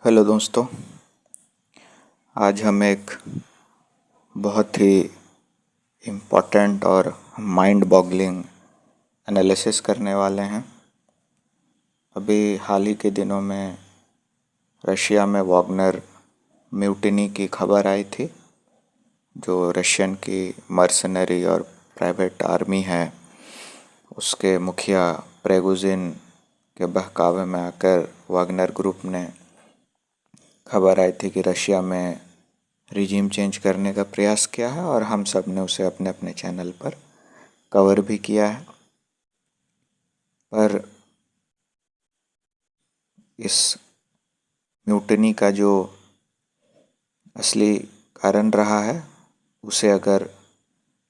Hello दोस्तों। आज हम एक बहुत ही इम्पोर्टेंट और माइंड बॉगलिंग एनालिसिस करने वाले हैं। अभी हाल ही के दिनों में रशिया में वाग्नर म्यूटिनी की खबर आई थी। जो रशियन की मर्सनरी और प्राइवेट आर्मी है, उसके मुखिया प्रेगोजिन के बहकावे में आकर वाग्नर ग्रुप ने खबर आई थी कि रशिया में रिजीम चेंज करने का प्रयास किया है, और हम सब ने उसे अपने अपने चैनल पर कवर भी किया है। पर इस म्यूटनी का जो असली कारण रहा है, उसे अगर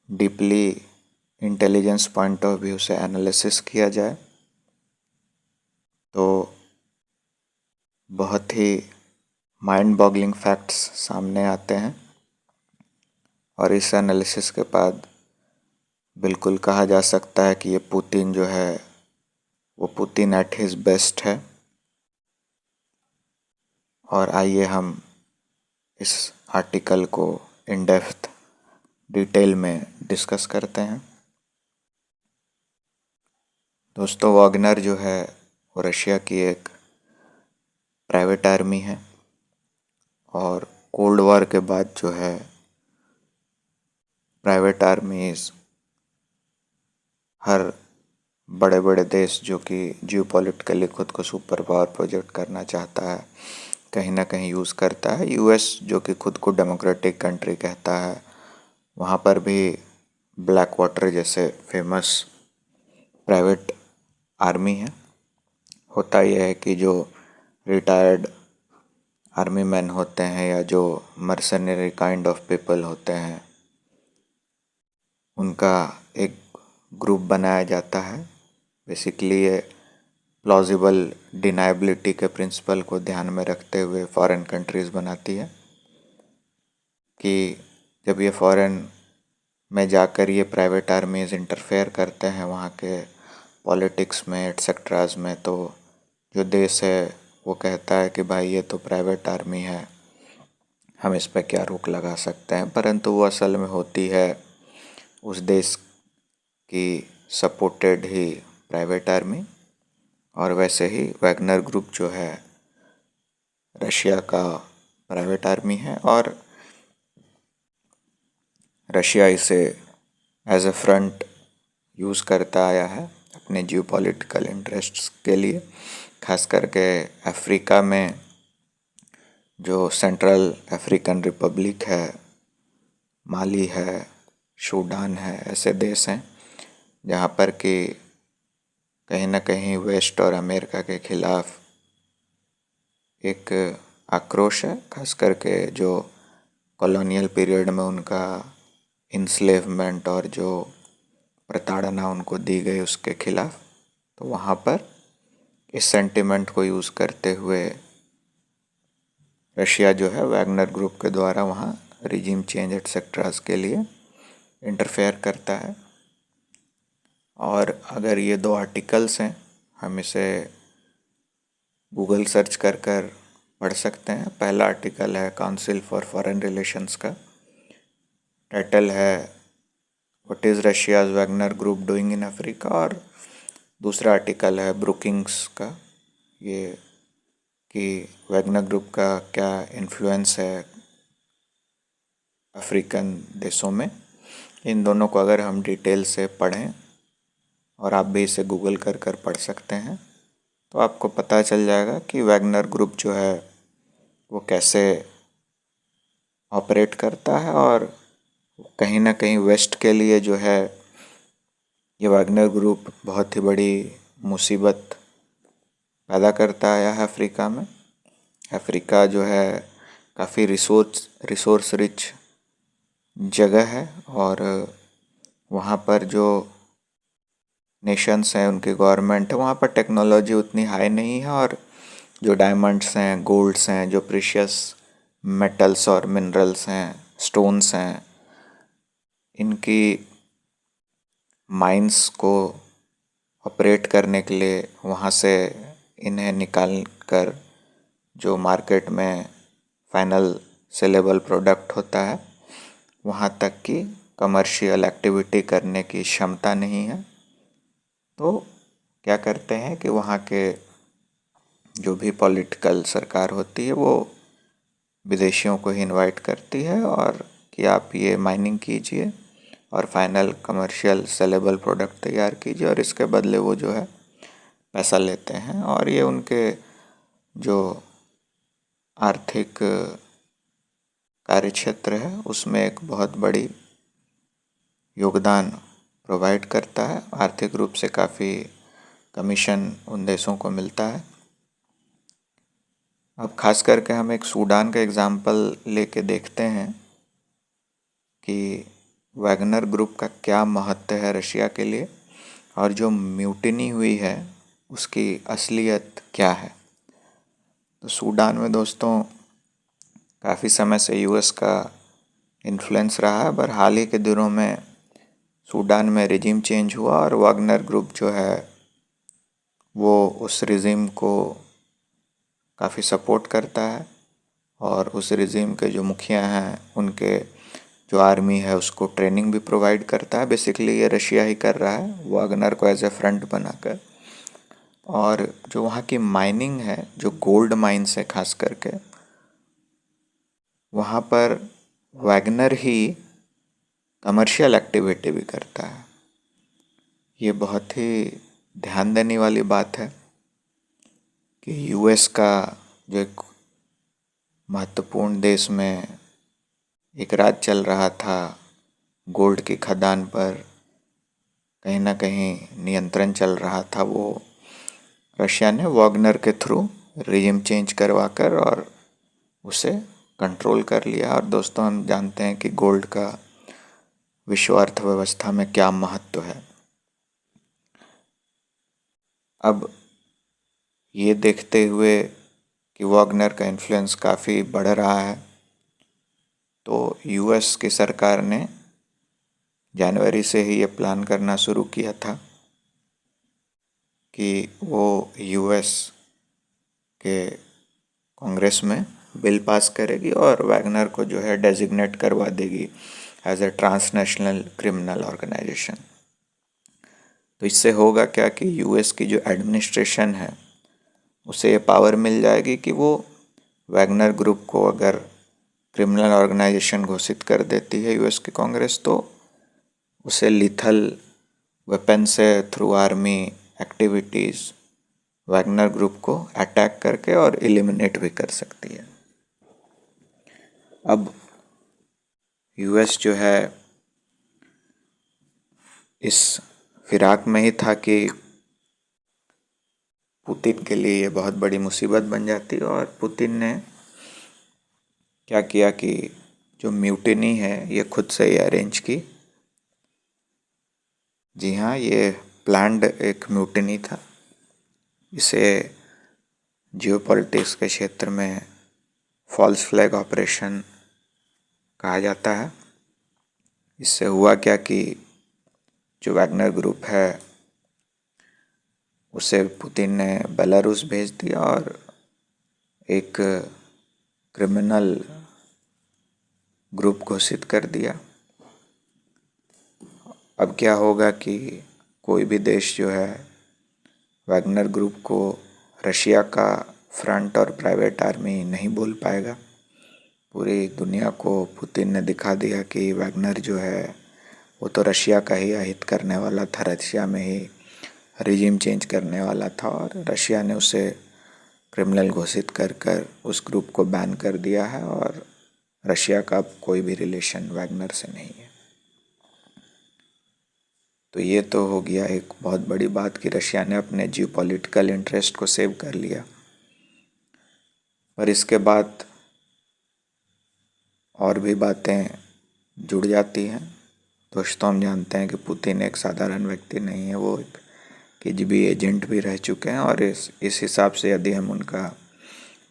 deeply intelligence point of view से एनालिसिस किया जाए तो बहुत ही माइंड बॉगलिंग फैक्ट्स सामने आते हैं। और इस एनालिसिस के बाद बिल्कुल कहा जा सकता है कि ये पुतिन जो है वो पुतिन एट हिज बेस्ट है। और आइए हम इस आर्टिकल को इन डेप्थ डिटेल में डिस्कस करते हैं। दोस्तों, वाग्नर जो है वो रशिया की एक प्राइवेट आर्मी है, और कोल्ड वॉर के बाद जो है प्राइवेट आर्मीज हर बड़े बड़े देश जो कि जियोपॉलिटिकली खुद को सुपर पावर प्रोजेक्ट करना चाहता है, कहीं ना कहीं यूज़ करता है। यूएस जो कि खुद को डेमोक्रेटिक कंट्री कहता है, वहाँ पर भी ब्लैक वाटर जैसे फेमस प्राइवेट आर्मी है। होता यह है कि जो रिटायर्ड आर्मी मैन होते हैं या जो मर्सनरी काइंड ऑफ पीपल होते हैं, उनका एक ग्रुप बनाया जाता है। बेसिकली ये प्लॉजिबल डिनाइबिलिटी के प्रिंसिपल को ध्यान में रखते हुए फॉरेन कंट्रीज़ बनाती है कि जब ये फॉरेन में जाकर ये प्राइवेट आर्मीज इंटरफेयर करते हैं वहाँ के पॉलिटिक्स में एटसेट्राज में, तो जो देश है वो कहता है कि भाई ये तो प्राइवेट आर्मी है, हम इस पर क्या रोक लगा सकते हैं। परंतु वो असल में होती है उस देश की सपोर्टेड ही प्राइवेट आर्मी। और वैसे ही वैगनर ग्रुप जो है रशिया का प्राइवेट आर्मी है, और रशिया इसे एज ए फ्रंट यूज़ करता आया है अपने जियोपॉलिटिकल इंटरेस्ट्स के लिए। खास करके अफ्रीका में जो सेंट्रल अफ्रीकन रिपब्लिक है, माली है, सूडान है, ऐसे देश हैं जहाँ पर कि कहीं ना कहीं वेस्ट और अमेरिका के खिलाफ एक आक्रोश है। खास करके जो कॉलोनियल पीरियड में उनका इंस्लेवमेंट और जो प्रताड़ना उनको दी गई उसके खिलाफ, तो वहाँ पर इस सेंटिमेंट को यूज़ करते हुए रशिया जो है वैगनर ग्रुप के द्वारा वहाँ रिजीम चेंज एटसेट्रास के लिए इंटरफेयर करता है। और अगर ये दो आर्टिकल्स हैं, हम इसे गूगल सर्च कर कर पढ़ सकते हैं। पहला आर्टिकल है काउंसिल फॉर फॉरेन रिलेशंस का, टाइटल है what is Russia's Wagner group doing in Africa, और दूसरा आर्टिकल है ब्रुकिंग्स का, ये कि वैगनर ग्रुप का क्या इन्फ्लुएंस है अफ्रीकन देशों में। इन दोनों को अगर हम डिटेल से पढ़ें, और आप भी इसे गूगल कर कर पढ़ सकते हैं, तो आपको पता चल जाएगा कि वैगनर ग्रुप जो है वो कैसे ऑपरेट करता है। और कहीं ना कहीं वेस्ट के लिए जो है ये वैगनर ग्रुप बहुत ही बड़ी मुसीबत पैदा करता आया है अफ्रीका में। अफ्रीका जो है काफ़ी रिसोर्स रिच जगह है, और वहाँ पर जो नेशंस हैं उनकी गवर्नमेंट है, वहाँ पर टेक्नोलॉजी उतनी हाई नहीं है, और जो डायमंड्स हैं, गोल्ड्स हैं, जो प्रीशियस मेटल्स और मिनरल्स हैं, स्टोन्स हैं, इनकी माइंस को ऑपरेट करने के लिए वहाँ से इन्हें निकाल कर जो मार्केट में फाइनल सेलेबल प्रोडक्ट होता है वहाँ तक की कमर्शियल एक्टिविटी करने की क्षमता नहीं है। तो क्या करते हैं कि वहाँ के जो भी पॉलिटिकल सरकार होती है वो विदेशियों को ही इनवाइट करती है और कि आप ये माइनिंग कीजिए और फाइनल कमर्शियल सेलेबल प्रोडक्ट तैयार कीजिए और इसके बदले वो जो है पैसा लेते हैं। और ये उनके जो आर्थिक कार्यक्षेत्र है उसमें एक बहुत बड़ी योगदान प्रोवाइड करता है। आर्थिक रूप से काफ़ी कमीशन उन देशों को मिलता है। अब खास करके हम एक सूडान का एग्जाम्पल लेके देखते हैं कि वैगनर ग्रुप का क्या महत्व है रशिया के लिए और जो म्यूटिनी हुई है उसकी असलियत क्या है। तो सूडान में दोस्तों काफ़ी समय से यूएस का इन्फ्लुएंस रहा है, पर हाल ही के दिनों में सूडान में रिजीम चेंज हुआ और वैगनर ग्रुप जो है वो उस रिजीम को काफ़ी सपोर्ट करता है और उस रिजीम के जो मुखिया हैं उनके जो आर्मी है उसको ट्रेनिंग भी प्रोवाइड करता है। बेसिकली ये रशिया ही कर रहा है वैगनर को एज ए फ्रंट बनाकर। और जो वहाँ की माइनिंग है, जो गोल्ड माइंस है खास करके, वहाँ पर वैगनर ही कमर्शियल एक्टिविटी भी करता है। ये बहुत ही ध्यान देने वाली बात है कि यूएस का जो एक महत्वपूर्ण देश में एक राज चल रहा था गोल्ड की खदान पर, कहीं ना कहीं नियंत्रण चल रहा था, वो रशिया ने वैगनर के थ्रू रिजिम चेंज करवाकर और उसे कंट्रोल कर लिया। और दोस्तों हम जानते हैं कि गोल्ड का विश्व अर्थव्यवस्था में क्या महत्व है। अब ये देखते हुए कि वैगनर का इन्फ्लुएंस काफ़ी बढ़ रहा है तो यूएस की सरकार ने जनवरी से ही ये प्लान करना शुरू किया था कि वो यूएस के कांग्रेस में बिल पास करेगी और वैगनर को जो है डेजिग्नेट करवा देगी as a transnational criminal organisation. तो इससे होगा क्या कि यूएस की जो एडमिनिस्ट्रेशन है उसे ये पावर मिल जाएगी कि वो वैगनर ग्रुप को अगर क्रिमिनल ऑर्गेनाइजेशन घोषित कर देती है यूएस की कांग्रेस तो उसे लिथल वेपन से through army activities Wagner group को अटैक करके और एलिमिनेट भी कर सकती है। अब यूएस जो है इस फिराक में ही था कि पुतिन के लिए ये बहुत बड़ी मुसीबत बन जाती और पुतिन ने क्या किया कि जो म्यूटिनी है ये खुद से ही अरेंज की। जी हाँ, ये प्लान्ड एक म्यूटिनी था। इसे जियोपॉलिटिक्स के क्षेत्र में फॉल्स फ्लैग ऑपरेशन कहा जाता है। इससे हुआ क्या कि जो वैगनर ग्रुप है उसे पुतिन ने बेलारूस भेज दिया और एक क्रिमिनल ग्रुप घोषित कर दिया। अब क्या होगा कि कोई भी देश जो है वैगनर ग्रुप को रशिया का फ्रंट और प्राइवेट आर्मी नहीं बोल पाएगा। पूरी दुनिया को पुतिन ने दिखा दिया कि वैगनर जो है वो तो रशिया का ही अहित करने वाला था, रशिया में ही रिजीम चेंज करने वाला था और रशिया ने उसे क्रिमिनल घोषित कर कर उस ग्रुप को बैन कर दिया है और रशिया का अब कोई भी रिलेशन वैगनर से नहीं है। तो ये तो हो गया एक बहुत बड़ी बात कि रशिया ने अपने जियोपॉलिटिकल इंटरेस्ट को सेव कर लिया। पर इसके बाद और भी बातें जुड़ जाती हैं। दोस्तों हम जानते हैं कि पुतिन एक साधारण व्यक्ति नहीं है, वो एक केजीबी एजेंट भी रह चुके हैं और इस हिसाब से यदि हम उनका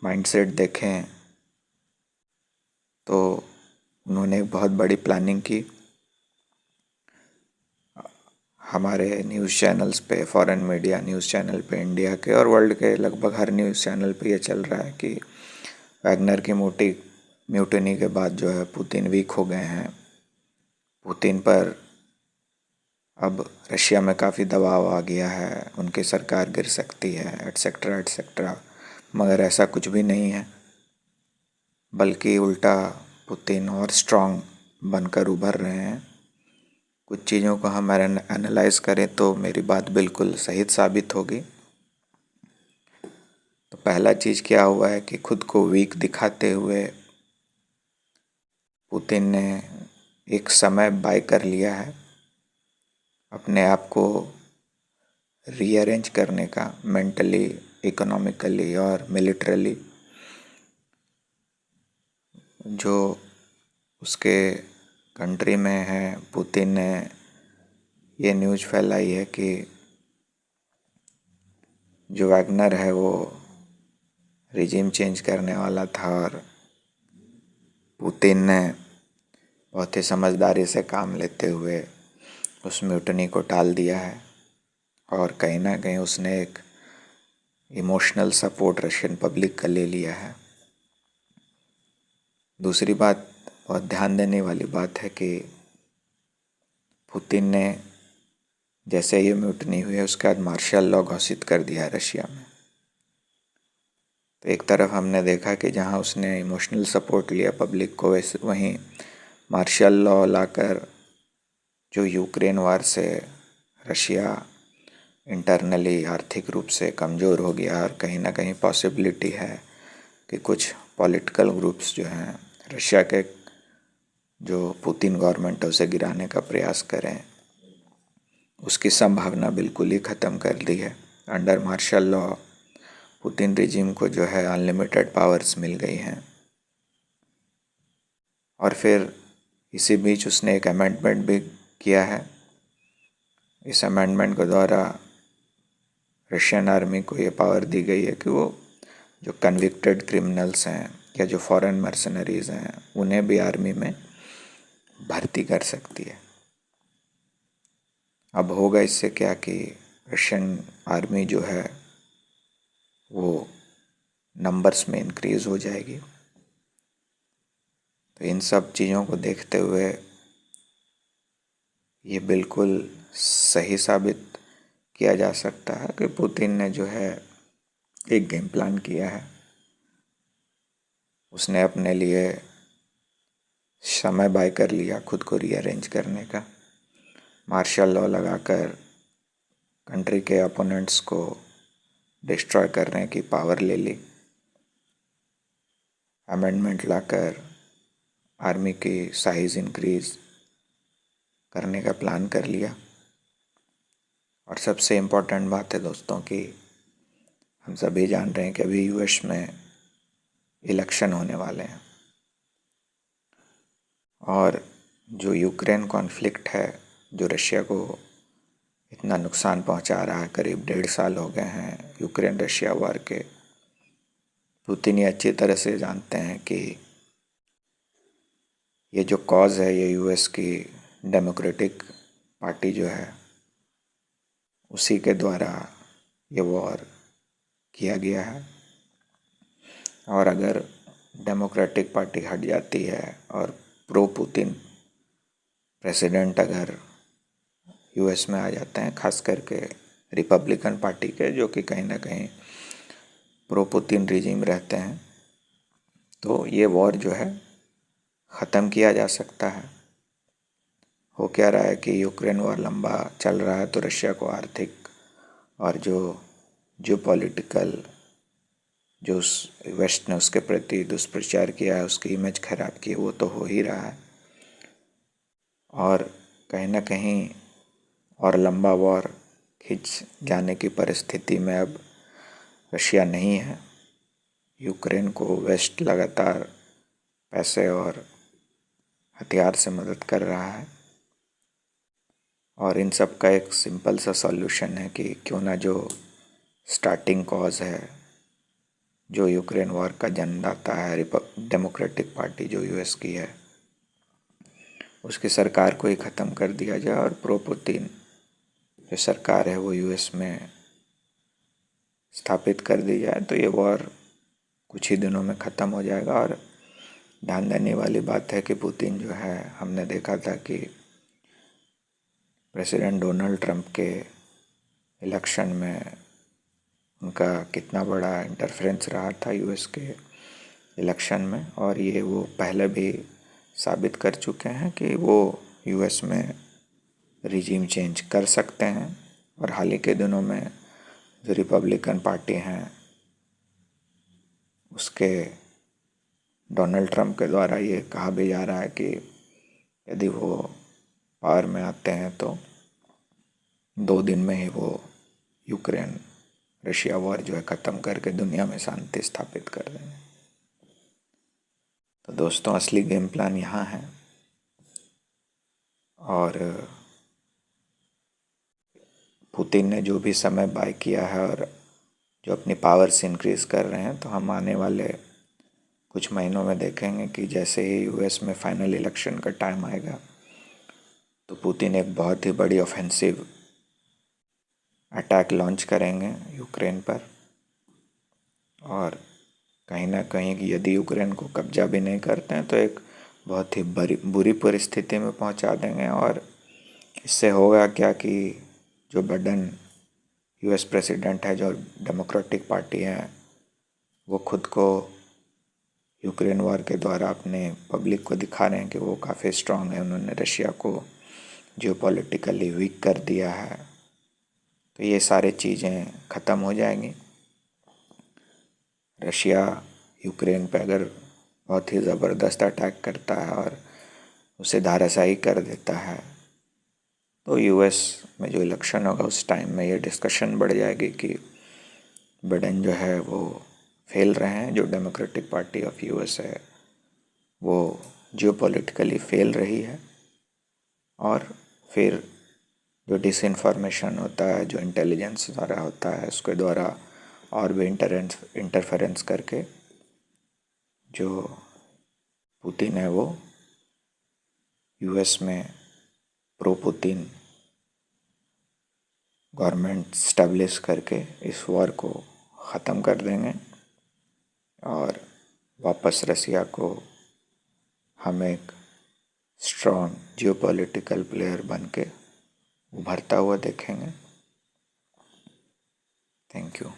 माइंडसेट देखें तो उन्होंने एक बहुत बड़ी प्लानिंग की। हमारे न्यूज़ चैनल्स पे, फॉरेन मीडिया न्यूज़ चैनल पे, इंडिया के और वर्ल्ड के लगभग हर न्यूज़ चैनल पे ये चल रहा है कि वैगनर की म्यूटिनी के बाद जो है पुतिन वीक हो गए हैं। पुतिन पर अब रशिया में काफ़ी दबाव आ गया है, उनकी सरकार गिर सकती है, एटसेट्रा एटसेट्रा। मगर ऐसा कुछ भी नहीं है, बल्कि उल्टा पुतिन और स्ट्रांग बनकर उभर रहे हैं। कुछ चीज़ों को हम एनालाइज करें तो मेरी बात बिल्कुल सही साबित होगी। तो पहला चीज़ क्या हुआ है कि खुद को वीक दिखाते हुए पुतिन ने एक समय बाय कर लिया है अपने आप को रीअरेंज करने का, मेंटली, इकोनॉमिकली और मिलिट्रली। जो उसके कंट्री में है, पुतिन ने ये न्यूज़ फैलाई है कि जो वैगनर है वो रिजीम चेंज करने वाला था और पुतिन ने बहुत ही समझदारी से काम लेते हुए उस म्यूटनी को टाल दिया है। और कहीं ना कहीं उसने एक इमोशनल सपोर्ट रशियन पब्लिक का ले लिया है। दूसरी बात बहुत ध्यान देने वाली बात है कि पुतिन ने जैसे ये म्यूटनी हुई है उसके बाद मार्शल लॉ घोषित कर दिया है रशिया में। तो एक तरफ हमने देखा कि जहां उसने इमोशनल सपोर्ट लिया पब्लिक को, वैसे वहीं मार्शल लॉ लाकर जो यूक्रेन वार से रशिया इंटरनली आर्थिक रूप से कमज़ोर हो गया और कहीं ना कहीं पॉसिबिलिटी है कि कुछ पॉलिटिकल ग्रुप्स जो हैं रशिया के, जो पुतिन गवर्नमेंट है उसे गिराने का प्रयास करें, उसकी संभावना बिल्कुल ही ख़त्म कर दी है। Under martial law Putin regime को जो है अनलिमिटेड पावर्स मिल गई हैं। और फिर इसी बीच उसने एक अमेंडमेंट भी किया है। इस अमेंडमेंट के द्वारा रशियन आर्मी को ये पावर दी गई है कि वो जो कन्विक्टेड क्रिमिनल्स हैं या जो फॉरेन मर्सनरीज हैं उन्हें भी आर्मी में भर्ती कर सकती है। अब होगा इससे क्या कि रशियन आर्मी जो है वो नंबर्स में इंक्रीज़ हो जाएगी। तो इन सब चीज़ों को देखते हुए ये बिल्कुल सही साबित किया जा सकता है कि पुतिन ने जो है एक गेम प्लान किया है। उसने अपने लिए समय बाय कर लिया खुद को रीअरेंज करने का, मार्शल लॉ लगाकर कंट्री के अपोनेंट्स को डिस्ट्रॉय करने की पावर ले ली, अमेंडमेंट लाकर आर्मी की साइज इंक्रीज करने का प्लान कर लिया। और सबसे इम्पोर्टेंट बात है दोस्तों कि हम सभी जान रहे हैं कि अभी यूएस में इलेक्शन होने वाले हैं और जो यूक्रेन कॉन्फ्लिक्ट है, जो रशिया को इतना नुकसान पहुंचा रहा है, करीब 1.5 साल हो गए हैं यूक्रेन रशिया वार के। पुतिन ये अच्छी तरह से जानते हैं कि ये जो कॉज है ये यूएस की डेमोक्रेटिक पार्टी जो है उसी के द्वारा ये वॉर किया गया है। और अगर डेमोक्रेटिक पार्टी हट जाती है और प्रो पुतिन प्रेसिडेंट अगर यूएस में आ जाते हैं, खास करके रिपब्लिकन पार्टी के जो कि कहीं ना कहीं प्रो पुतिन रिजीम रहते हैं, तो ये वॉर जो है ख़त्म किया जा सकता है। हो क्या रहा है कि यूक्रेन वॉर लंबा चल रहा है तो रशिया को आर्थिक और जो पॉलिटिकल जो वेस्ट ने उसके प्रति दुष्प्रचार किया है, उसकी इमेज खराब की है, वो तो हो ही रहा है। और कहीं ना कहीं और लंबा वॉर खिंच जाने की परिस्थिति में अब रशिया नहीं है। यूक्रेन को वेस्ट लगातार पैसे और हथियार से मदद कर रहा है और इन सब का एक सिंपल सा सॉल्यूशन है कि क्यों ना जो स्टार्टिंग कॉज है, जो यूक्रेन वॉर का जन्मदाता है, डेमोक्रेटिक पार्टी जो यूएस की है, उसकी सरकार को ही ख़त्म कर दिया जाए और प्रो पुतिन जो सरकार है वो यूएस में स्थापित कर दी जाए तो ये वॉर कुछ ही दिनों में ख़त्म हो जाएगा। और ध्यान देने वाली बात है कि पुतिन जो है, हमने देखा था कि प्रेसिडेंट डोनाल्ड ट्रंप के इलेक्शन में उनका कितना बड़ा इंटरफेरेंस रहा था यूएस के इलेक्शन में, और ये वो पहले भी साबित कर चुके हैं कि वो यूएस में रिजीम चेंज कर सकते हैं। और हाल ही के दिनों में जो रिपब्लिकन पार्टी हैं उसके डोनाल्ड ट्रंप के द्वारा ये कहा भी जा रहा है कि यदि वो पावर में आते हैं तो 2 दिन में ही वो यूक्रेन रशिया वॉर जो है ख़त्म करके दुनिया में शांति स्थापित कर देंगे। तो दोस्तों, असली गेम प्लान यहाँ है। और पुतिन ने जो भी समय बाय किया है और जो अपनी पावर्स इंक्रीज कर रहे हैं, तो हम आने वाले कुछ महीनों में देखेंगे कि जैसे ही यूएस में फाइनल इलेक्शन का टाइम आएगा तो पुतिन एक बहुत ही बड़ी ऑफेंसिव अटैक लॉन्च करेंगे यूक्रेन पर। और कहीं ना कहीं यदि यूक्रेन को कब्जा भी नहीं करते हैं तो एक बहुत ही बुरी परिस्थिति में पहुंचा देंगे। और इससे होगा क्या कि जो बाइडेन यूएस प्रेसिडेंट है, जो डेमोक्रेटिक पार्टी है, वो खुद को यूक्रेन वॉर के द्वारा अपने पब्लिक को दिखा रहे हैं कि वो काफ़ी स्ट्रांग है, उन्होंने रशिया को जियोपॉलिटिकली वीक कर दिया है। तो ये सारी चीज़ें ख़त्म हो जाएंगी। रशिया यूक्रेन पे अगर बहुत ही ज़बरदस्त अटैक करता है और उसे धाराशाही कर देता है तो यूएस में जो इलेक्शन होगा उस टाइम में ये डिस्कशन बढ़ जाएगी कि बाइडेन जो है वो फेल रहे हैं, जो डेमोक्रेटिक पार्टी ऑफ यूएस है वो जियोपॉलिटिकली फेल रही है। और फिर जो डिसइंफॉर्मेशन होता है, जो इंटेलिजेंस द्वारा होता है, उसके द्वारा और भी इंटरफेरेंस करके जो पुतिन है वो यूएस में प्रो पुतिन गवर्नमेंट स्टैब्लिश करके इस वॉर को ख़त्म कर देंगे और वापस रसिया को हम एक स्ट्रॉन्ग जियोपॉलिटिकल प्लेयर बन के उभरता हुआ देखेंगे। Thank you.